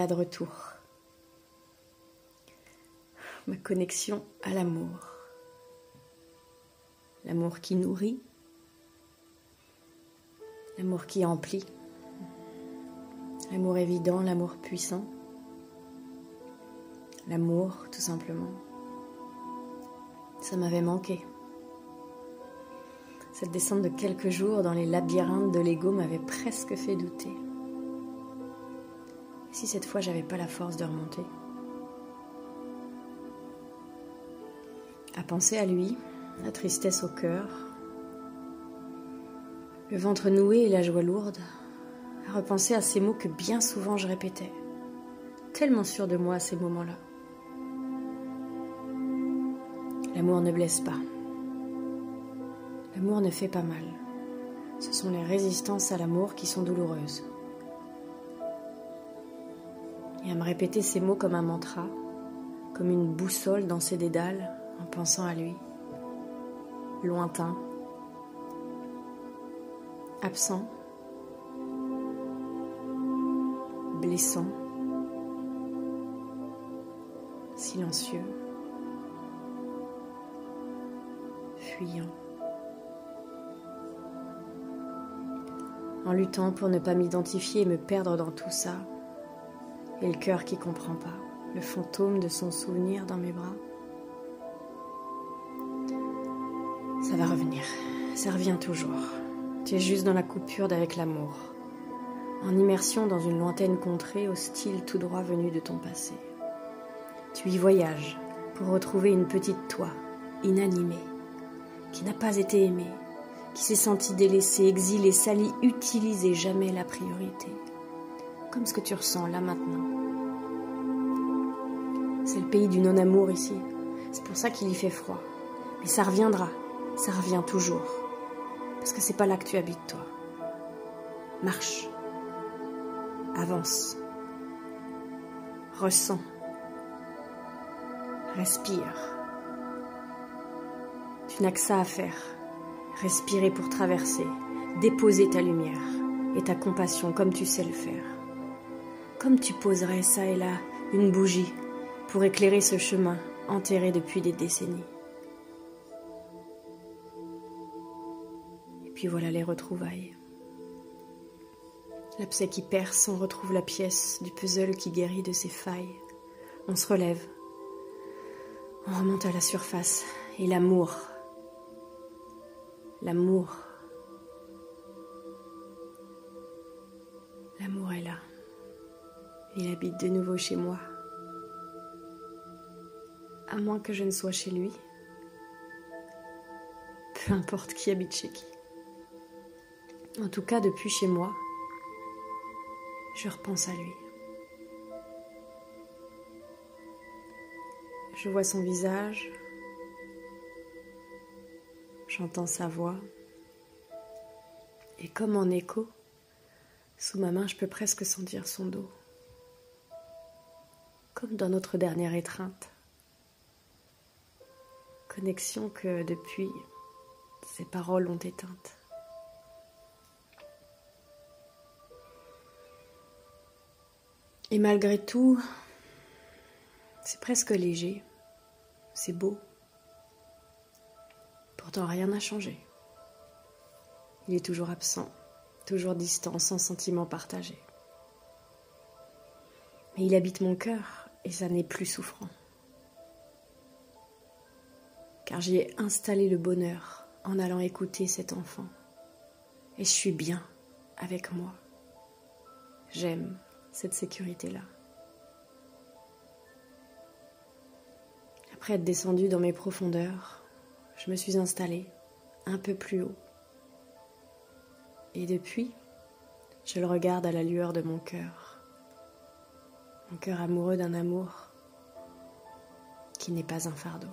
voilà de retour. Ma connexion à l'amour. L'amour qui nourrit, l'amour qui emplit, l'amour évident, l'amour puissant, l'amour tout simplement. Ça m'avait manqué. Cette descente de quelques jours dans les labyrinthes de l'ego m'avait presque fait douter. Et si cette fois j'avais pas la force de remonter? À penser à lui, la tristesse au cœur, le ventre noué et la joie lourde, à repenser à ces mots que bien souvent je répétais, tellement sûre de moi à ces moments-là. L'amour ne blesse pas. L'amour ne fait pas mal. Ce sont les résistances à l'amour qui sont douloureuses. Et à me répéter ces mots comme un mantra, comme une boussole dans ses dédales, en pensant à lui, lointain, absent, blessant, silencieux, fuyant. En luttant pour ne pas m'identifier et me perdre dans tout ça, et le cœur qui comprend pas, le fantôme de son souvenir dans mes bras. Ça va revenir, ça revient toujours. Tu es juste dans la coupure d'avec l'amour, en immersion dans une lointaine contrée hostile tout droit venue de ton passé. Tu y voyages pour retrouver une petite toi, inanimée, qui n'a pas été aimée, qui s'est sentie délaissée, exilée, salie, utilisée, jamais la priorité. Comme ce que tu ressens là maintenant. C'est le pays du non-amour ici. C'est pour ça qu'il y fait froid. Mais ça reviendra, ça revient toujours. Parce que c'est pas là que tu habites, toi. Marche. Avance. Ressens. Respire. Tu n'as que ça à faire. Respirer pour traverser, déposer ta lumière et ta compassion comme tu sais le faire. Comme tu poserais ça et là une bougie pour éclairer ce chemin enterré depuis des décennies. Et puis voilà les retrouvailles. L'abcès qui perce, on retrouve la pièce du puzzle qui guérit de ses failles. On se relève, on remonte à la surface et l'amour. L'amour est là. Il habite de nouveau chez moi. À moins que je ne sois chez lui. Peu importe qui habite chez qui. En tout cas, depuis chez moi, je repense à lui. Je vois son visage. J'entends sa voix, et comme en écho, sous ma main, je peux presque sentir son dos, comme dans notre dernière étreinte. Connexion que depuis, ses paroles ont éteinte. Et malgré tout, c'est presque léger, c'est beau. Pourtant, rien n'a changé. Il est toujours absent, toujours distant, sans sentiment partagé. Mais il habite mon cœur et ça n'est plus souffrant. Car j'y ai installé le bonheur en allant écouter cet enfant. Et je suis bien avec moi. J'aime cette sécurité-là. Après être descendue dans mes profondeurs, je me suis installée un peu plus haut. Et depuis, je le regarde à la lueur de mon cœur. Mon cœur amoureux d'un amour qui n'est pas un fardeau.